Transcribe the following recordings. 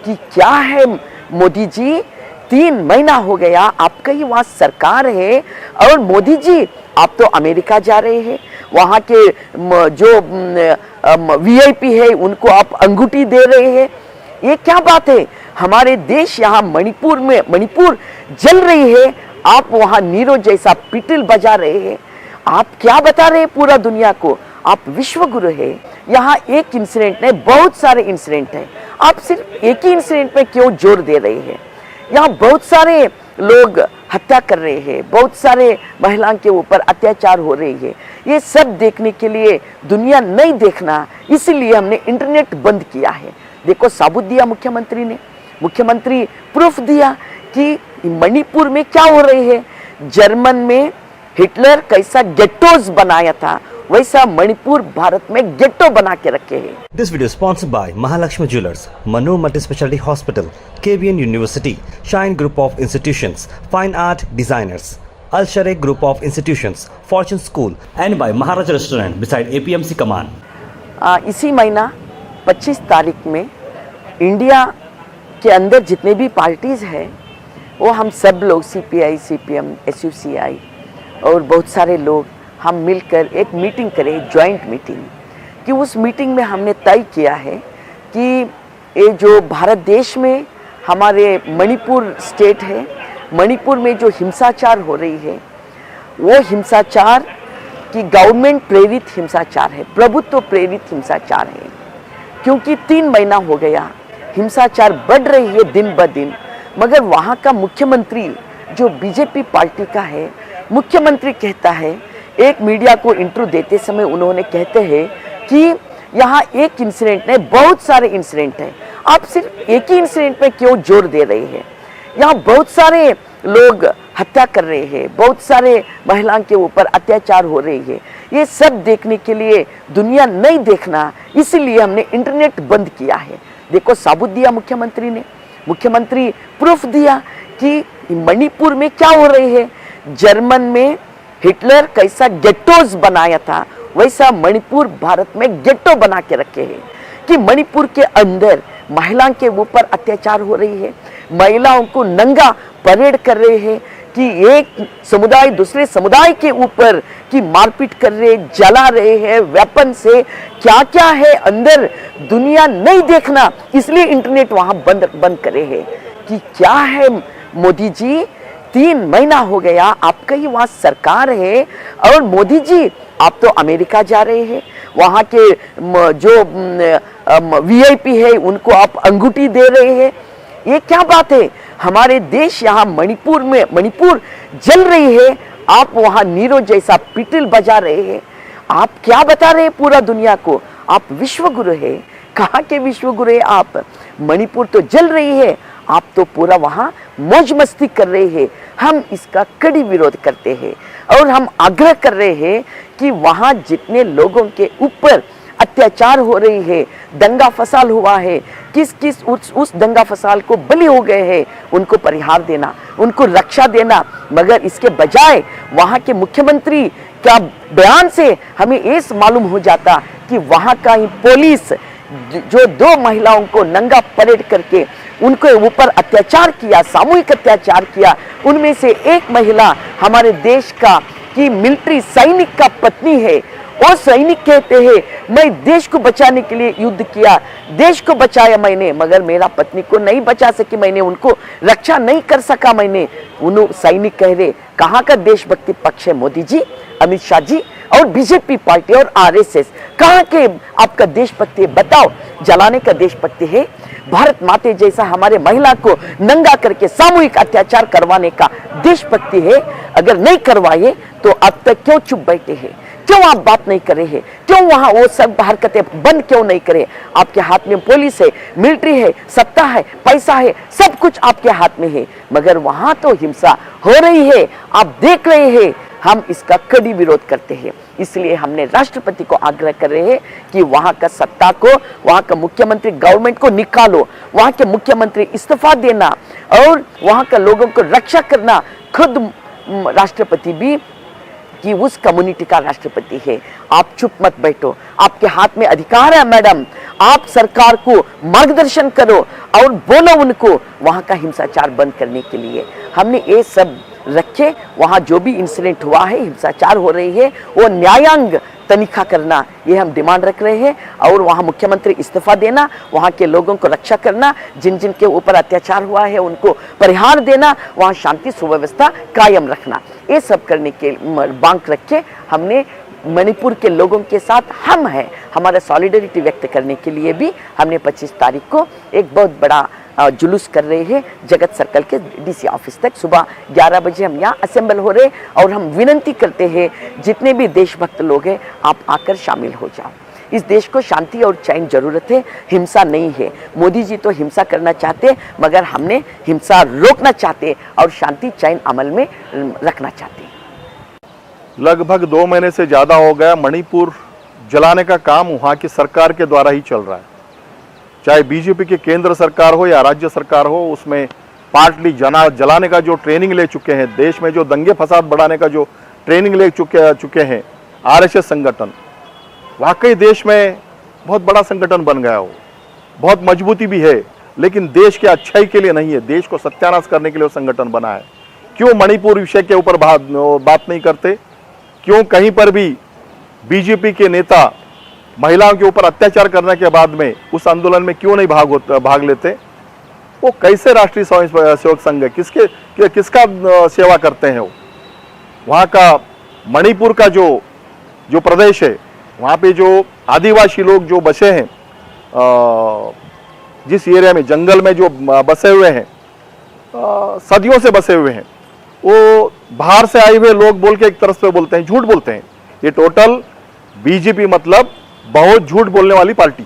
कि क्या है मोदी जी, 3 महीना हो गया आपका ही वहाँ सरकार है और मोदी जी आप तो अमेरिका जा रहे हैं, वहाँ के जो वीआईपी है उनको आप अंगूठी दे रहे हैं। ये क्या बात है? हमारे देश यहाँ मणिपुर जल रही है, आप वहाँ नीरो जैसा पिटिल बजा रहे हैं। आप क्या बता रहे हैं पूरा दुनिया को? आप विश्व गुरु है। यहाँ एक इंसिडेंट नहीं, बहुत सारे इंसिडेंट हैं, आप सिर्फ एक ही इंसिडेंट पे क्यों जोर दे रहे हैं? यहाँ बहुत सारे लोग हत्या कर रहे हैं, बहुत सारे महिलाओं के ऊपर अत्याचार हो रही है। ये सब देखने के लिए दुनिया नहीं देखना, इसीलिए हमने इंटरनेट बंद किया है। देखो साबुत दिया मुख्यमंत्री ने, मुख्यमंत्री प्रूफ दिया कि मणिपुर में क्या हो रही है। जर्मन में हिटलर कैसा गेटोज बनाया था, वैसा मणिपुर भारत में गेटो बना के रखे हैं। This video is sponsored by Mahalakshmi Jewelers, Manu Multispecialty Hospital, KBN University, Shine Group of Institutions, Fine Art Designers, Al Sharekh Group of Institutions, Fortune School, and by Maharaj Restaurant beside APMC Kaman. इसी महीना 25 तारीख में India के अंदर जितने भी parties हैं वो हम सब लोग CPI, CPM, SUCI और बहुत सारे लोग हम मिलकर एक मीटिंग करें, जॉइंट मीटिंग, कि उस मीटिंग में हमने तय किया है कि ये जो भारत देश में हमारे मणिपुर स्टेट है, मणिपुर में जो हिंसाचार हो रही है वो हिंसाचार की गवर्नमेंट प्रेरित हिंसाचार है, प्रभुत्व प्रेरित हिंसाचार है। क्योंकि 3 महीना हो गया हिंसाचार बढ़ रही है दिन ब दिन, मगर वहाँ का मुख्यमंत्री जो बीजेपी पार्टी का है, मुख्यमंत्री कहता है, एक मीडिया को इंटरव्यू देते समय उन्होंने कहते हैं कि यहाँ एक इंसिडेंट नहीं, बहुत सारे इंसिडेंट हैं, आप सिर्फ एक ही इंसिडेंट पे क्यों जोर दे रहे हैं? यहाँ बहुत सारे लोग हत्या कर रहे हैं, बहुत सारे महिलाओं के ऊपर अत्याचार हो रही है। ये सब देखने के लिए दुनिया नहीं देखना, इसीलिए हमने इंटरनेट बंद किया है। देखो साबुत दिया मुख्यमंत्री ने, मुख्यमंत्री प्रूफ दिया कि मणिपुर में क्या हो रही है। जर्मन में हिटलर कैसा गेटोज बनाया था, वैसा मणिपुर भारत में गेटो बना के रखे हैं कि मणिपुर के अंदर महिलाओं के ऊपर अत्याचार हो रही है, महिलाओं को नंगा परेड कर रहे हैं कि एक समुदाय दूसरे समुदाय के ऊपर की मारपीट कर रहे, जला रहे हैं वेपन से। क्या क्या है अंदर दुनिया नहीं देखना, इसलिए इंटरनेट वहां बंद करे हैं कि क्या है मोदी जी, 3 महीना हो गया आपका ही वहाँ सरकार है और मोदी जी आप तो अमेरिका जा रहे हैं, वहाँ के जो वीआईपी है उनको आप अंगूठी दे रहे हैं। ये क्या बात है? हमारे देश यहाँ मणिपुर जल रही है, आप वहाँ नीरो जैसा पिटिल बजा रहे हैं। आप क्या बता रहे हैं पूरा दुनिया को? आप विश्व गुरु है। कहाँ के विश्व गुरु है आप? मणिपुर तो जल रही है, आप तो पूरा वहाँ मौज मस्ती कर रहे हैं। हम इसका कड़ी विरोध करते हैं और हम आग्रह कर रहे हैं कि वहाँ जितने लोगों के ऊपर अत्याचार हो रही है, दंगा फसाद हुआ है, किस उस दंगा फसाद को बलि हो गए हैं, उनको परिहार देना, उनको रक्षा देना। मगर इसके बजाय वहाँ के मुख्यमंत्री का बयान से हमें ये मालूम हो जाता कि वहाँ का ही पुलिस जो 2 महिलाओं को नंगा परेड करके उनके ऊपर अत्याचार किया, सामूहिक अत्याचार किया, उनमें से एक महिला हमारे देश का की मिलिट्री सैनिक का पत्नी है। और सैनिक कहते हैं मैं देश को बचाने के लिए युद्ध किया, देश को बचाया मैंने, मगर मेरा पत्नी को नहीं बचा सकी, मैंने उनको रक्षा नहीं कर सका मैंने। उन सैनिक कह रहे कहाँ का देशभक्ति पक्ष है मोदी जी, अमित शाह जी और बीजेपी पार्टी और RSS, कहाँ के आपका देशभक्ति है? बताओ, जलाने का देशभक्ति है? भारत माते जैसा हमारे महिला को नंगा करके सामूहिक अत्याचार करवाने का देशभक्ति है? अगर नहीं करवाए तो अब तक क्यों चुप बैठे हैं? क्यों आप बात नहीं कर रहे हैं? क्यों वहां वो सब हरकतें बंद क्यों नहीं करे? आपके हाथ में पुलिस है, मिलिट्री है, सत्ता है, पैसा है, सब कुछ आपके हाथ में है, मगर वहां तो हिंसा हो रही है, आप देख रहे हैं। हम इसका कड़ी विरोध करते हैं, इसलिए हमने राष्ट्रपति को आग्रह कर रहे हैं कि वहां का सत्ता को, वहां का मुख्यमंत्री गवर्नमेंट को निकालो, वहां के मुख्यमंत्री इस्तीफा देना और वहां का लोगों को रक्षा करना। खुद राष्ट्रपति भी कि उस कम्युनिटी का राष्ट्रपति है। आप चुप मत बैठो, आपके हाथ में अधिकार है मैडम, आप सरकार को मार्गदर्शन करो और बोलो उनको वहाँ का हिंसाचार बंद करने के लिए। हमने ये सब रखे, वहाँ जो भी इंसिडेंट हुआ है, हिंसाचार हो रही है, वो न्यायांग तनिखा करना, ये हम डिमांड रख रहे हैं। और वहाँ मुख्यमंत्री इस्तीफा देना, वहाँ के लोगों को रक्षा करना, जिन जिन के ऊपर अत्याचार हुआ है उनको परिहार देना, वहाँ शांति सुव्यवस्था कायम रखना, ये सब करने के बांक रखे हमने मणिपुर के लोगों के साथ हम हैं। हमारा सॉलिडरिटी व्यक्त करने के लिए भी हमने 25 तारीख को एक बहुत बड़ा जुलूस कर रहे हैं जगत सर्कल के डीसी ऑफिस तक। सुबह 11 बजे हम यहाँ असेंबल हो रहे और हम विनती करते हैं जितने भी देशभक्त लोग हैं आप आकर शामिल हो जाओ। इस देश को शांति और चैन जरूरत है, हिंसा नहीं है। मोदी जी तो हिंसा करना चाहते मगर हमने हिंसा रोकना चाहते और शांति चैन अमल में रखना चाहते। लगभग 2 महीने से ज़्यादा हो गया मणिपुर जलाने का काम वहाँ की सरकार के द्वारा ही चल रहा है। चाहे बीजेपी की केंद्र सरकार हो या राज्य सरकार हो, उसमें पार्टली जलाने का जो ट्रेनिंग ले चुके हैं, देश में जो दंगे फसाद बढ़ाने का जो ट्रेनिंग ले चुके हैं आरएसएस संगठन, वाकई देश में बहुत बड़ा संगठन बन गया हो, बहुत मजबूती भी है, लेकिन देश के अच्छाई के लिए नहीं है, देश को सत्यानाश करने के लिए वो संगठन बना है। क्यों मणिपुर विषय के ऊपर बात नहीं करते? क्यों कहीं पर भी बीजेपी के नेता महिलाओं के ऊपर अत्याचार करने के बाद में उस आंदोलन में क्यों नहीं भाग लेते? वो कैसे राष्ट्रीय सेवक संघ है, किसका सेवा करते हैं वो? वहाँ का मणिपुर का जो प्रदेश है, वहाँ पे जो आदिवासी लोग जो बसे हैं, जिस एरिया में जंगल में जो बसे हुए हैं, सदियों से बसे हुए हैं, वो बाहर से आए हुए लोग बोल के एक तरफ से बोलते हैं, झूठ बोलते हैं। ये टोटल बीजेपी मतलब बहुत झूठ बोलने वाली पार्टी,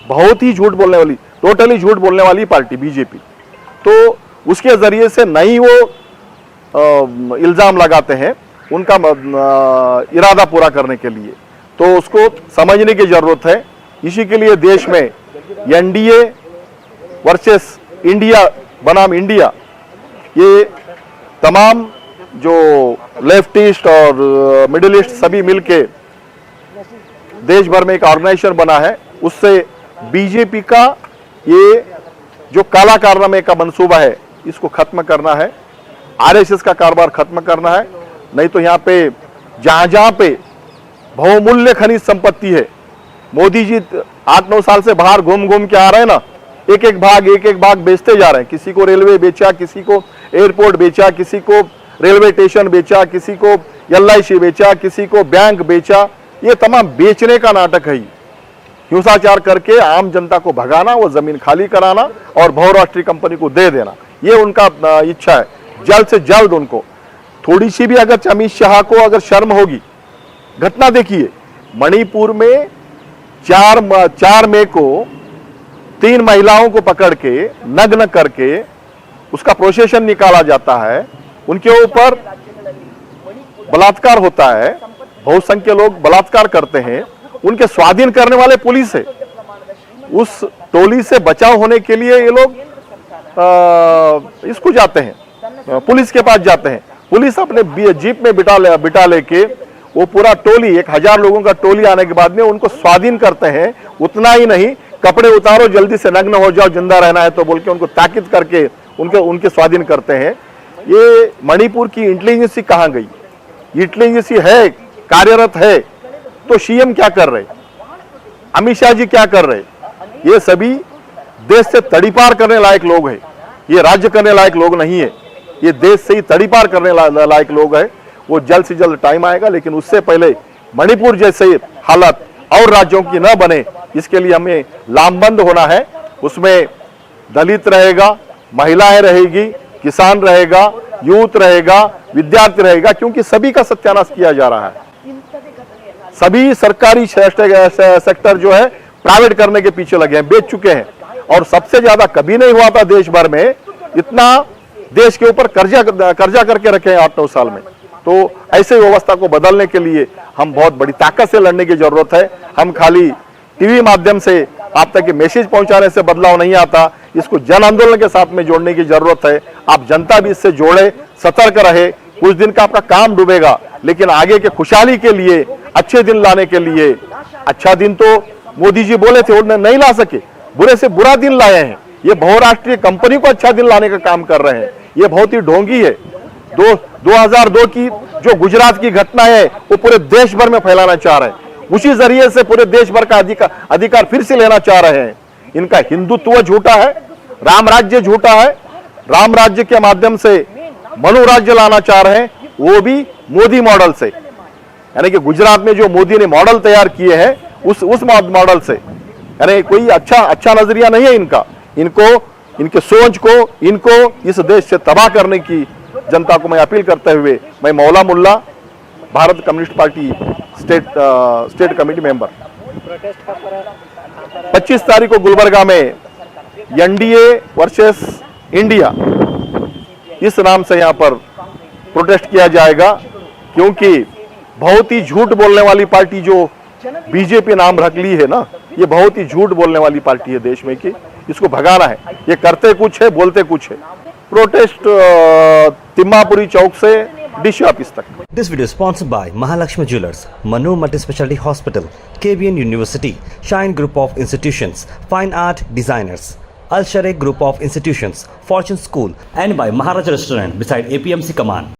बहुत ही झूठ बोलने वाली, टोटली झूठ बोलने वाली पार्टी बीजेपी। तो उसके जरिए से नहीं वो इल्जाम लगाते हैं उनका इरादा पूरा करने के लिए, तो उसको समझने की जरूरत है। इसी के लिए देश में एनडीए वर्सेस इंडिया बनाम इंडिया, ये तमाम जो लेफ्टिस्ट और मिडिल ईस्ट सभी मिलके देश भर में एक ऑर्गेनाइजेशन बना है। उससे बीजेपी का ये जो काला कारनामे का मंसूबा है इसको खत्म करना है, आरएसएस का कारोबार खत्म करना है। नहीं तो यहाँ पे जहां पे बहुमूल्य खनिज संपत्ति है, मोदी जी 8-9 साल से बाहर घूम के आ रहे हैं ना, एक एक भाग बेचते जा रहे हैं। किसी को रेलवे बेचा, किसी को एयरपोर्ट बेचा, किसी को रेलवे स्टेशन बेचा, किसी को LIC बेचा, किसी को बैंक बेचा। ये तमाम बेचने का नाटक है। हिंसाचार करके आम जनता को भगाना, वो जमीन खाली कराना और बहुराष्ट्रीय कंपनी को दे देना, ये उनका इच्छा है। जल्द से जल्द उनको थोड़ी सी भी अगर अमित शाह को अगर शर्म होगी, घटना देखिए मणिपुर में 4 मई को 3 महिलाओं को पकड़ के नग्न करके उसका प्रोसेशन निकाला जाता है, उनके ऊपर बलात्कार होता है, बहुसंख्य लोग बलात्कार करते हैं, उनके स्वाधीन करने वाले पुलिस है। उस टोली से बचाव होने के लिए ये लोग इसको जाते हैं, पुलिस के पास जाते हैं। पुलिस अपने जीप में बिठा लेके वो पूरा टोली 1000 लोगों का टोली आने के बाद में उनको स्वाधीन करते हैं। उतना ही नहीं, कपड़े उतारो, जल्दी से नग्न हो जाओ, जिंदा रहना है तो बोल के उनको ताकीद करके उनके स्वाधीन करते हैं। ये मणिपुर की इंटेलिजेंसी कहाँ गई? इंटेलिजेंसी है, कार्यरत है, तो सीएम क्या कर रहे, अमित शाह जी क्या कर रहे? ये सभी देश से तड़ीपार करने लायक लोग हैं, ये राज्य करने लायक लोग नहीं है, ये देश से ही तड़ीपार करने लायक लोग हैं। वो जल्द से जल्द टाइम आएगा, लेकिन उससे पहले मणिपुर जैसे हालत और राज्यों की न बने, इसके लिए हमें लामबंद होना है। उसमें दलित रहेगा, महिलाएं रहेगी, किसान रहेगा, यूथ रहेगा, विद्यार्थी रहेगा, क्योंकि सभी का सत्यानाश किया जा रहा है। सभी सरकारी सेक्टर जो है प्राइवेट करने के पीछे लगे हैं, बेच चुके हैं। और सबसे ज्यादा कभी नहीं हुआ था देश भर में इतना, देश के ऊपर कर्जा करके रखे हैं 8-9 साल में। तो ऐसे व्यवस्था को बदलने के लिए हम बहुत बड़ी ताकत से लड़ने की जरूरत है। हम खाली टीवी माध्यम से आप तक मैसेज पहुंचाने से बदलाव नहीं आता, इसको जन आंदोलन के साथ में जोड़ने की जरूरत है। आप जनता भी इससे जोड़े, सतर्क रहे, कुछ दिन का आपका काम डूबेगा, लेकिन आगे के खुशहाली के लिए, अच्छे दिन लाने के लिए, अच्छा दिन तो मोदी जी बोले थे उन्हें नहीं ला सके, बुरे से बुरा दिन लाए हैं। ये बहुराष्ट्रीय कंपनी को अच्छा दिन लाने का काम कर रहे हैं, ये बहुत ही ढोंगी है। 2002 की जो गुजरात की घटना है वो पूरे देश भर में फैलाना चाह रहे हैं, उसी जरिए से पूरे देश भर का अधिकार फिर से लेना चाह रहे हैं। इनका हिंदुत्व झूठा है, राम राज्य झूठा है, राम राज्य के माध्यम से मनु राज्य लाना चाह रहे हैं, वो भी मोदी मॉडल से, यानी कि गुजरात में जो मोदी ने मॉडल तैयार किए हैं उस मॉडल से, यानी कोई अच्छा नजरिया नहीं है इनका। इनके सोच को, इनको इस देश से तबाह करने की जनता को मैं अपील करते हुए, मैं Maula Mulla, Bharat communist party state committee member, 25 तारीख को गुलबर्गा में एनडीए वर्सेस इंडिया इस नाम से यहां पर प्रोटेस्ट किया जाएगा, क्योंकि बहुत ही झूठ बोलने वाली पार्टी जो बीजेपी नाम रख ली है ना, ये बहुत ही झूठ बोलने वाली पार्टी है देश में की, इसको भगाना है। ये करते कुछ है, बोलते कुछ है। प्रोटेस्ट तिम्मापुरी चौक से डीसी ऑफिस तक। This video is sponsored by Mahalakshmi Jewelers, Manu Multispecialty Hospital, KBN University, Shine Group of Institutions, Fine Art Designers, Al Sharekh Group of Institutions, Fortune School, and by Maharaja Restaurant beside APMC Command.